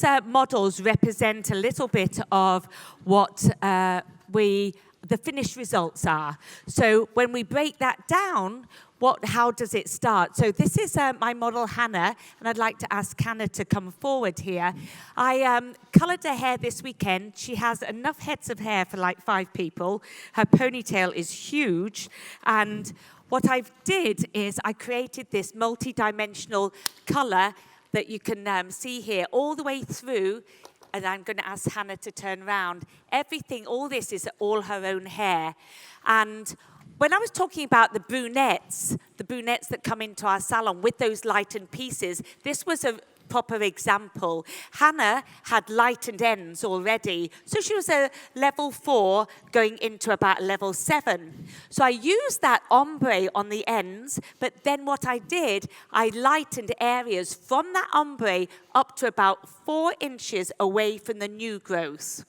these models represent a little bit of what the finished results are. So when we break that down, how does it start? So this is my model, Hannah, and I'd like to ask Hannah to come forward here. I colored her hair this weekend. She has enough heads of hair for like 5 people. Her ponytail is huge, and what I did is I created this multi-dimensional color that you can see here all the way through. And I'm going to ask Hannah to turn around. Everything, all this is all her own hair. And when I was talking about the brunettes that come into our salon with those lightened pieces, this was a proper example. Hannah had lightened ends already, so she was a level 4 going into about level 7. So I used that ombre on the ends, but then what I did, I lightened areas from that ombre up to about 4 inches away from the new growth.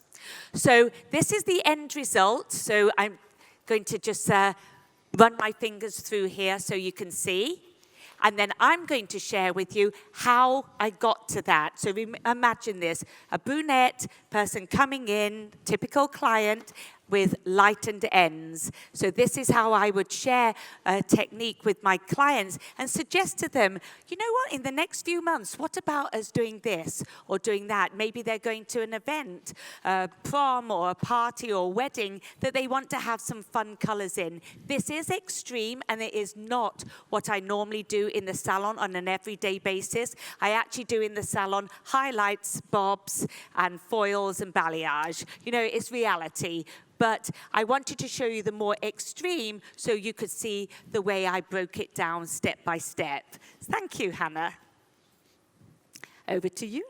So this is the end result. So I'm going to just run my fingers through here so you can see. And then I'm going to share with you how I got to that. So imagine this, a brunette person coming in, typical client, with lightened ends. So this is how I would share a technique with my clients and suggest to them, you know what, in the next few months, what about us doing this or doing that? Maybe they're going to an event, a prom or a party or a wedding that they want to have some fun colors in. This is extreme, and it is not what I normally do in the salon on an everyday basis. I actually do in the salon highlights, bobs, and foils and balayage. You know, it's reality. But I wanted to show you the more extreme so you could see the way I broke it down step by step. Thank you, Hannah. Over to you.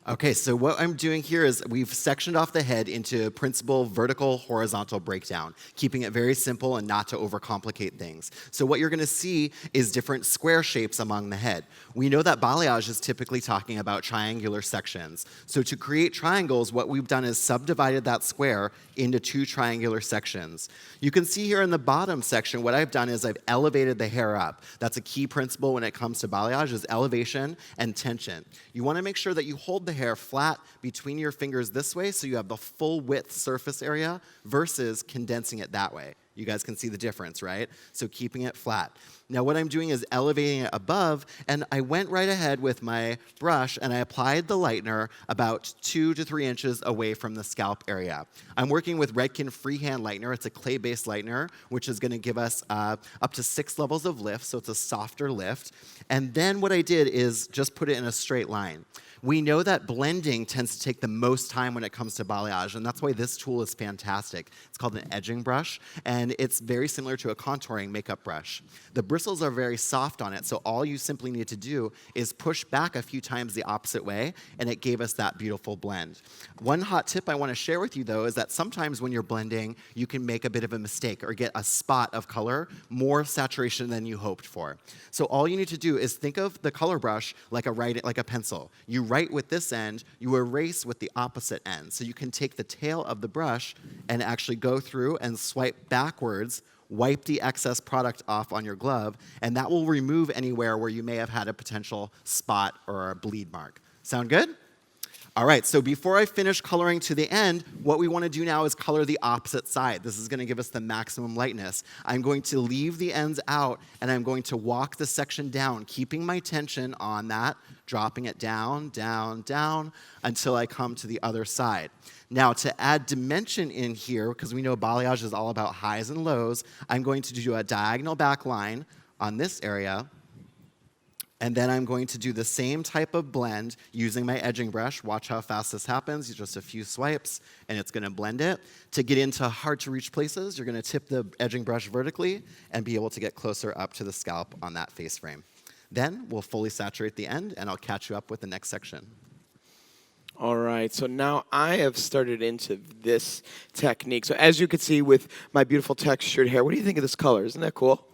Okay, so what I'm doing here is we've sectioned off the head into principal vertical, horizontal breakdown, keeping it very simple and not to overcomplicate things. So what you're going to see is different square shapes among the head. We know that balayage is typically talking about triangular sections. So to create triangles, what we've done is subdivided that square into 2 triangular sections. You can see here in the bottom section, what I've done is I've elevated the hair up. That's a key principle when it comes to balayage, is elevation and tension. You want to make sure that you hold the hair flat between your fingers this way so you have the full width surface area versus condensing it that way. You guys can see the difference, right? So keeping it flat. Now what I'm doing is elevating it above, and I went right ahead with my brush and I applied the lightener about 2 to 3 inches away from the scalp area. I'm working with Redken freehand lightener. It's a clay-based lightener, which is going to give us up to 6 levels of lift, so it's a softer lift. And then what I did is just put it in a straight line. We know that blending tends to take the most time when it comes to balayage, and that's why this tool is fantastic. It's called an edging brush, and it's very similar to a contouring makeup brush. The bristles are very soft on it, so all you simply need to do is push back a few times the opposite way, and it gave us that beautiful blend. One hot tip I want to share with you, though, is that sometimes when you're blending, you can make a bit of a mistake or get a spot of color, more saturation than you hoped for. So all you need to do is think of the color brush like a pencil. You write with this end, you erase with the opposite end. So you can take the tail of the brush and actually go through and swipe backwards, wipe the excess product off on your glove, and that will remove anywhere where you may have had a potential spot or a bleed mark. Sound good? All right, so before I finish coloring to the end, what we want to do now is color the opposite side. This is going to give us the maximum lightness. I'm going to leave the ends out, and I'm going to walk the section down, keeping my tension on that, dropping it down, down, down, until I come to the other side. Now, to add dimension in here, because we know balayage is all about highs and lows, I'm going to do a diagonal back line on this area. And then I'm going to do the same type of blend using my edging brush. Watch how fast this happens. Just a few swipes, and it's going to blend it. To get into hard-to-reach places, you're going to tip the edging brush vertically and be able to get closer up to the scalp on that face frame. Then we'll fully saturate the end, and I'll catch you up with the next section. All right, so now I have started into this technique. So as you can see with my beautiful textured hair, what do you think of this color? Isn't that cool?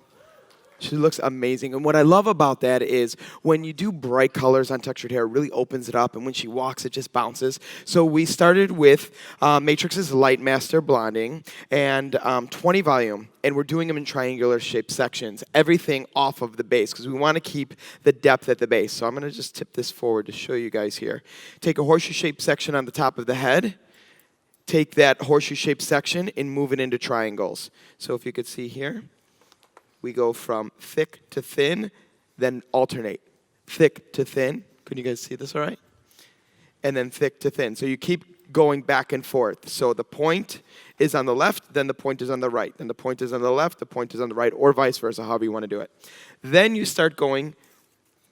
She looks amazing. And what I love about that is when you do bright colors on textured hair, it really opens it up. And when she walks, it just bounces. So we started with Matrix's Light Master Blonding and 20 volume. And we're doing them in triangular shaped sections. Everything off of the base because we want to keep the depth at the base. So I'm going to just tip this forward to show you guys here. Take a horseshoe shaped section on the top of the head. Take that horseshoe shaped section and move it into triangles. So if you could see here. We go from thick to thin, then alternate. Thick to thin. Can you guys see this all right? And then thick to thin. So you keep going back and forth. So the point is on the left, then the point is on the right. Then the point is on the left, the point is on the right, or vice versa, however you want to do it. Then you start going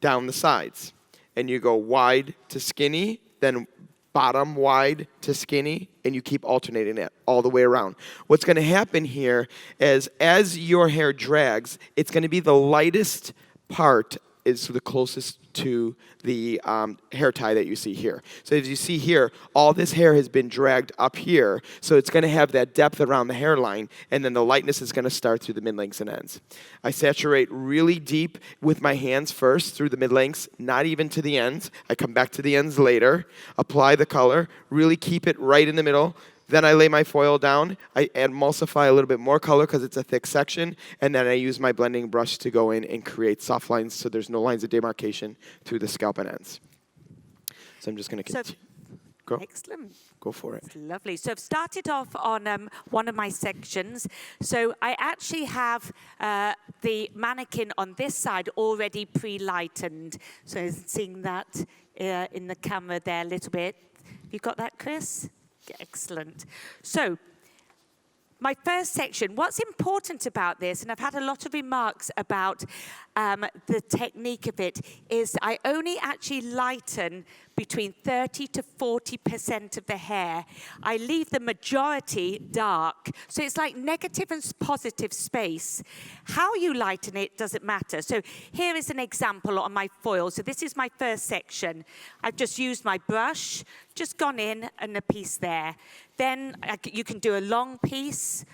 down the sides. And you go wide to skinny, then bottom wide to skinny, and you keep alternating it all the way around. What's going to happen here is as your hair drags, it's going to be the lightest part is the closest to the hair tie that you see here. So as you see here, all this hair has been dragged up here, so it's going to have that depth around the hairline, and then the lightness is going to start through the mid-lengths and ends. I saturate really deep with my hands first through the mid-lengths, not even to the ends. I come back to the ends later, apply the color, really keep it right in the middle. Then I lay my foil down. I emulsify a little bit more color because it's a thick section. And then I use my blending brush to go in and create soft lines so there's no lines of demarcation through the scalp and ends. So I'm just going to continue. Go. Excellent. Go for it. That's lovely. So I've started off on one of my sections. So I actually have the mannequin on this side already pre-lightened. So seeing that in the camera there a little bit. You got that, Chris? Excellent. So my first section, what's important about this, and I've had a lot of remarks about the technique of it, is I only actually lighten between 30 to 40% of the hair. I leave the majority dark. So it's like negative and positive space. How you lighten it doesn't matter. So here is an example on my foil. So this is my first section. I've just used my brush, just gone in and a piece there. Then you can do a long piece.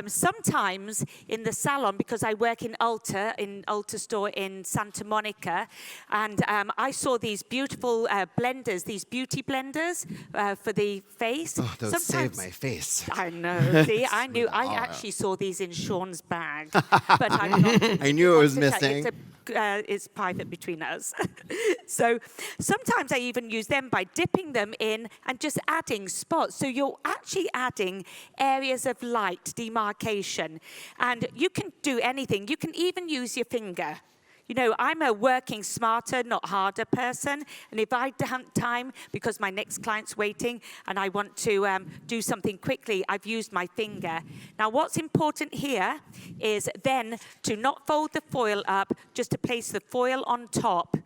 Sometimes in the salon, because I work in ULTA store in Santa Monica, and I saw these beautiful blenders, these beauty blenders for the face. Oh, those save my face. I know. See, I knew. I actually saw these in Sean's bag, but I'm not. I knew it was missing. It's private between us. So sometimes I even use them by dipping them in and just adding spots. So you're actually adding areas of light demarcation. And you can do anything. You can even use your finger. You know, I'm a working smarter, not harder person. And if I don't have time because my next client's waiting and I want to do something quickly, I've used my finger. Now, what's important here is then to not fold the foil up, just to place the foil on top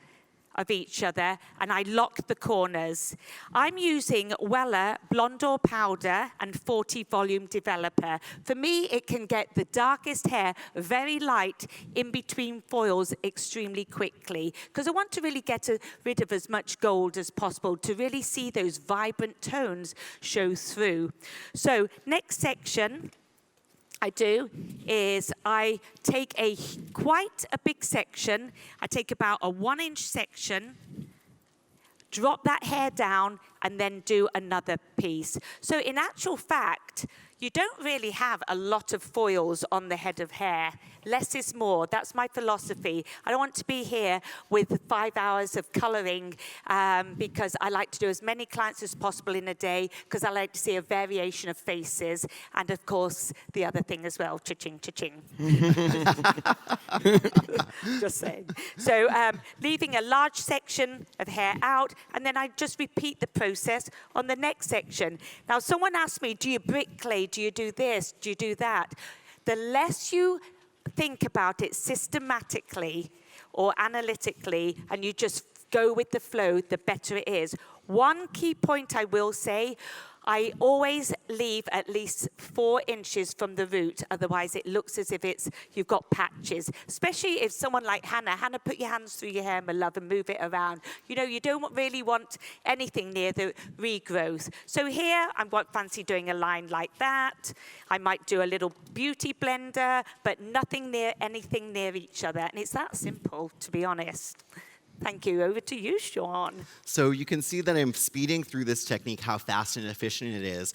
of each other, and I lock the corners. I'm using Weller Blondor Powder and 40 Volume Developer. For me, it can get the darkest hair very light in between foils extremely quickly, because I want to really get rid of as much gold as possible to really see those vibrant tones show through. So next section I do is I take quite a big section. I take about a 1-inch section, drop that hair down, and then do another piece. So in actual fact, you don't really have a lot of foils on the head of hair. Less is more. That's my philosophy. I don't want to be here with 5 hours of coloring because I like to do as many clients as possible in a day because I like to see a variation of faces. And of course, the other thing as well, cha-ching, cha-ching. Just saying. So leaving a large section of hair out, and then I just repeat the process on the next section. Now, someone asked me, do you brick clay? Do you do this? Do you do that? The less you think about it systematically or analytically, and you just go with the flow, the better it is. One key point I will say, I always leave at least 4 inches from the root, otherwise it looks as if you've got patches. Especially if someone like Hannah, put your hands through your hair, my love, and move it around. You know, you don't really want anything near the regrowth. So here, I fancy doing a line like that. I might do a little beauty blender, but nothing near anything near each other. And it's that simple, to be honest. Thank you. Over to you, Sean. So you can see that I'm speeding through this technique, how fast and efficient it is.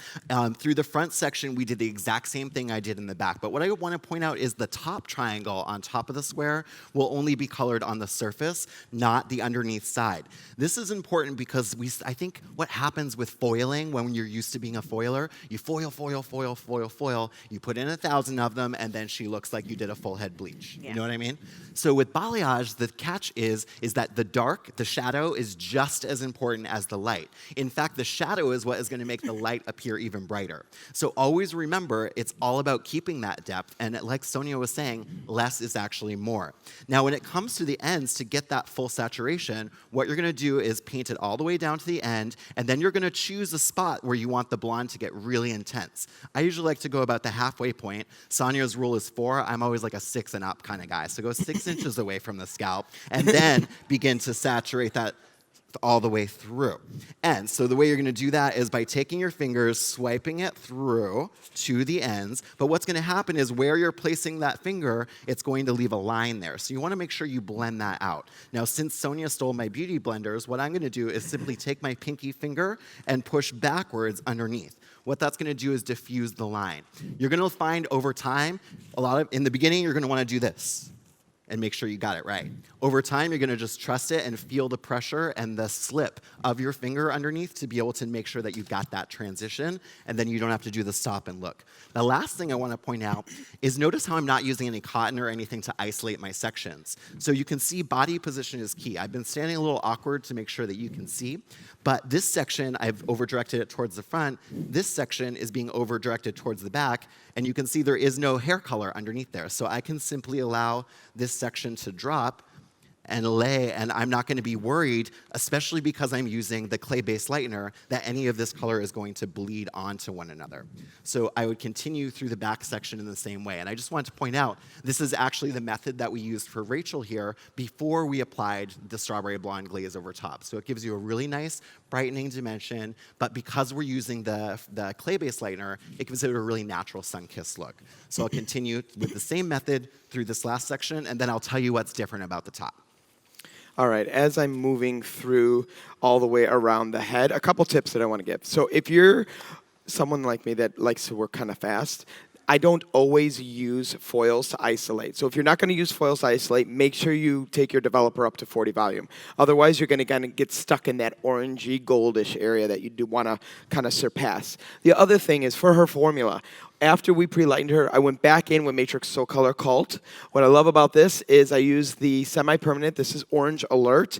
Through the front section, we did the exact same thing I did in the back. But what I want to point out is the top triangle on top of the square will only be colored on the surface, not the underneath side. This is important because I think what happens with foiling, when you're used to being a foiler, you foil, foil, foil, foil, foil. You put in 1,000 of them, and then she looks like you did a full head bleach. Yeah. You know what I mean? So with balayage, the catch is that the shadow is just as important as the light. In fact, the shadow is what is going to make the light appear even brighter. So always remember, it's all about keeping that depth, and like Sonya was saying, less is actually more. Now, when it comes to the ends, to get that full saturation, what you're going to do is paint it all the way down to the end, and then you're going to choose a spot where you want the blonde to get really intense. I usually like to go about the halfway point. Sonya's rule is 4. I'm always like a 6 and up kind of guy. So go 6 inches away from the scalp, and then begin to saturate that all the way through. And so the way you're going to do that is by taking your fingers, swiping it through to the ends. But what's going to happen is where you're placing that finger, it's going to leave a line there. So you want to make sure you blend that out. Now, since Sonya stole my beauty blenders, what I'm going to do is simply take my pinky finger and push backwards underneath. What that's going to do is diffuse the line. You're going to find over time, in the beginning, you're going to want to do this and make sure you got it right. Over time, you're going to just trust it and feel the pressure and the slip of your finger underneath to be able to make sure that you got that transition, and then you don't have to do the stop and look. The last thing I want to point out is notice how I'm not using any cotton or anything to isolate my sections. So you can see body position is key. I've been standing a little awkward to make sure that you can see, but this section, I've over-directed it towards the front. This section is being over-directed towards the back, and you can see there is no hair color underneath there. So I can simply allow this section to drop and lay, and I'm not going to be worried, especially because I'm using the clay-based lightener, that any of this color is going to bleed onto one another. So I would continue through the back section in the same way. And I just wanted to point out, this is actually the method that we used for Rachel here before we applied the strawberry blonde glaze over top. So it gives you a really nice brightening dimension, but because we're using the clay-based lightener, it gives it a really natural sun-kissed look. So I'll continue with the same method through this last section, and then I'll tell you what's different about the top. All right, as I'm moving through all the way around the head, a couple tips that I want to give. So if you're someone like me that likes to work kind of fast, I don't always use foils to isolate. So if you're not going to use foils to isolate, make sure you take your developer up to 40 volume. Otherwise, you're going to kind of get stuck in that orangey, goldish area that you do want to kind of surpass. The other thing is for her formula, after we pre-lightened her, I went back in with Matrix Soul Color Cult. What I love about this is I use the semi-permanent. This is Orange Alert.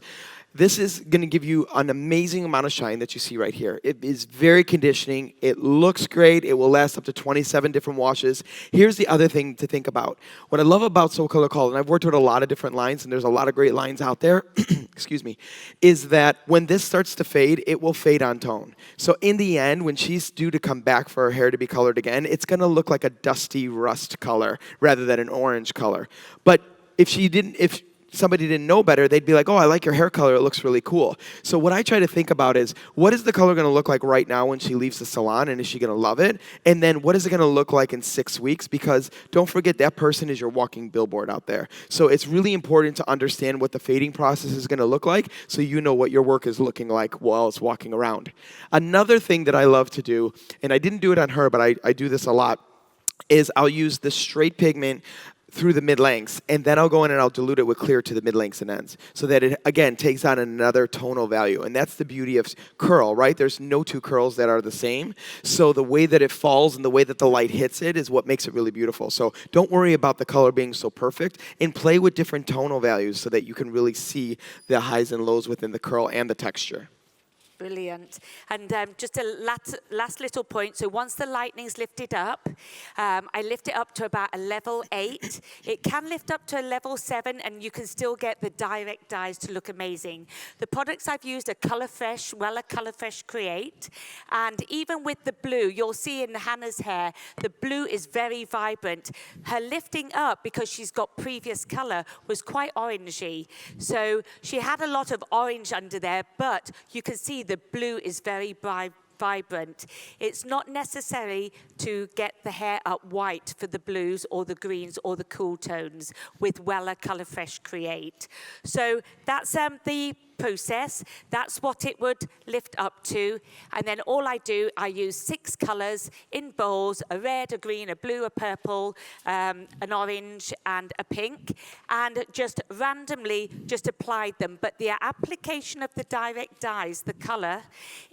This is going to give you an amazing amount of shine that you see right here. It is very conditioning. It looks great. It will last up to 27 different washes. Here's the other thing to think about. What I love about Soul Color Cult, and I've worked with a lot of different lines, and there's a lot of great lines out there, excuse me, is that when this starts to fade, it will fade on tone. So in the end, when she's due to come back for her hair to be colored again, it's going to look like a dusty rust color rather than an orange color. But if somebody didn't know better, they'd be like, oh, I like your hair color, it looks really cool. So what I try to think about is, what is the color going to look like right now when she leaves the salon, and is she going to love it? And then what is it going to look like in 6 weeks? Because don't forget, that person is your walking billboard out there. So it's really important to understand what the fading process is going to look like so you know what your work is looking like while it's walking around. Another thing that I love to do, and I didn't do it on her, but I do this a lot, is I'll use the straight pigment through the mid-lengths, and then I'll go in and I'll dilute it with clear to the mid-lengths and ends so that it, again, takes on another tonal value. And that's the beauty of curl, right? There's no two curls that are the same. So the way that it falls and the way that the light hits it is what makes it really beautiful. So don't worry about the color being so perfect, and play with different tonal values so that you can really see the highs and lows within the curl and the texture. Brilliant. And just a last little point. So once the lightning's lifted up, I lift it up to about a level 8. It can lift up to a level 7, and you can still get the direct dyes to look amazing. The products I've used are Color Fresh, Wella Color Fresh Create. And even with the blue, you'll see in Hannah's hair, the blue is very vibrant. Her lifting up, because she's got previous color, was quite orangey. So she had a lot of orange under there, but you can see the blue is very vibrant. It's not necessary to get the hair up white for the blues or the greens or the cool tones with Wella Color Fresh Create. So that's the process. That's what it would lift up to. And then all I do, I use 6 colors in bowls, a red, a green, a blue, a purple, an orange, and a pink, and just randomly just applied them. But the application of the direct dyes, the color,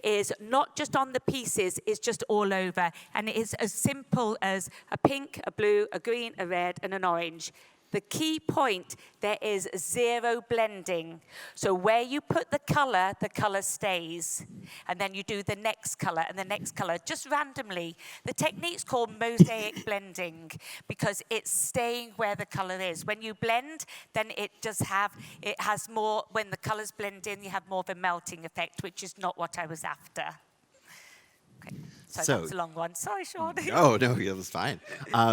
is not just on the pieces, it's just all over. And it is as simple as a pink, a blue, a green, a red, and an orange. The key point, there is 0 blending. So where you put the color stays. And then you do the next color and the next color, just randomly. The technique's called mosaic blending because it's staying where the color is. When you blend, then it has more, when the colors blend in, you have more of a melting effect, which is not what I was after. Okay. So that was a long one. Sorry, Sean. No, it was fine.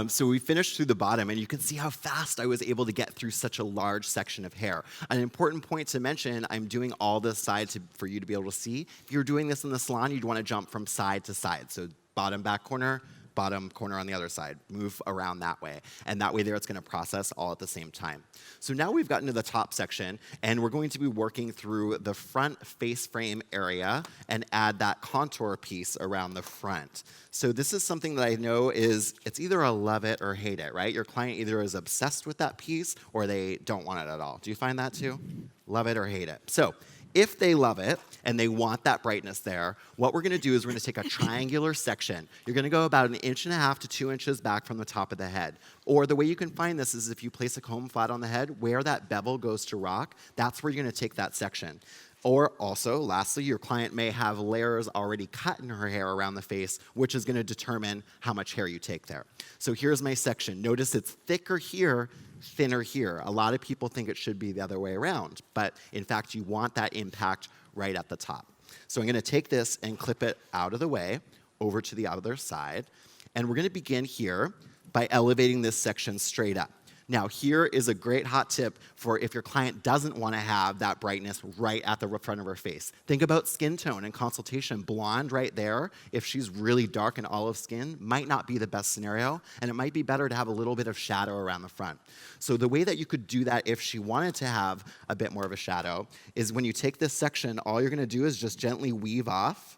So we finished through the bottom, and you can see how fast I was able to get through such a large section of hair. An important point to mention, I'm doing all this side for you to be able to see. If you're doing this in the salon, you'd want to jump from side to side. So bottom, back corner, bottom corner on the other side. Move around that way. And that way there it's going to process all at the same time. So now we've gotten to the top section, and we're going to be working through the front face frame area and add that contour piece around the front. So this is something that I know it's either a love it or hate it, right? Your client either is obsessed with that piece or they don't want it at all. Do you find that too? Love it or hate it. So if they love it and they want that brightness there, what we're going to do is we're going to take a triangular section. You're going to go about 1.5 inches to 2 inches back from the top of the head. Or the way you can find this is if you place a comb flat on the head, where that bevel goes to rock, that's where you're going to take that section. Or also, lastly, your client may have layers already cut in her hair around the face, which is going to determine how much hair you take there. So here's my section. Notice it's thicker here, thinner here. A lot of people think it should be the other way around, but in fact, you want that impact right at the top. So I'm going to take this and clip it out of the way, over to the other side, and we're going to begin here by elevating this section straight up. Now, here is a great hot tip for if your client doesn't want to have that brightness right at the front of her face. Think about skin tone and consultation. Blonde right there, if she's really dark and olive skin, might not be the best scenario, and it might be better to have a little bit of shadow around the front. So the way that you could do that if she wanted to have a bit more of a shadow is when you take this section, all you're going to do is just gently weave off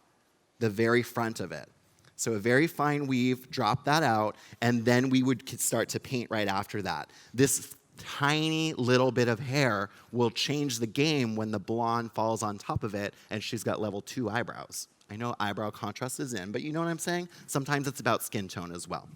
the very front of it. So a very fine weave, drop that out, and then we would start to paint right after that. This tiny little bit of hair will change the game when the blonde falls on top of it and she's got level 2 eyebrows. I know eyebrow contrast is in, but you know what I'm saying? Sometimes it's about skin tone as well.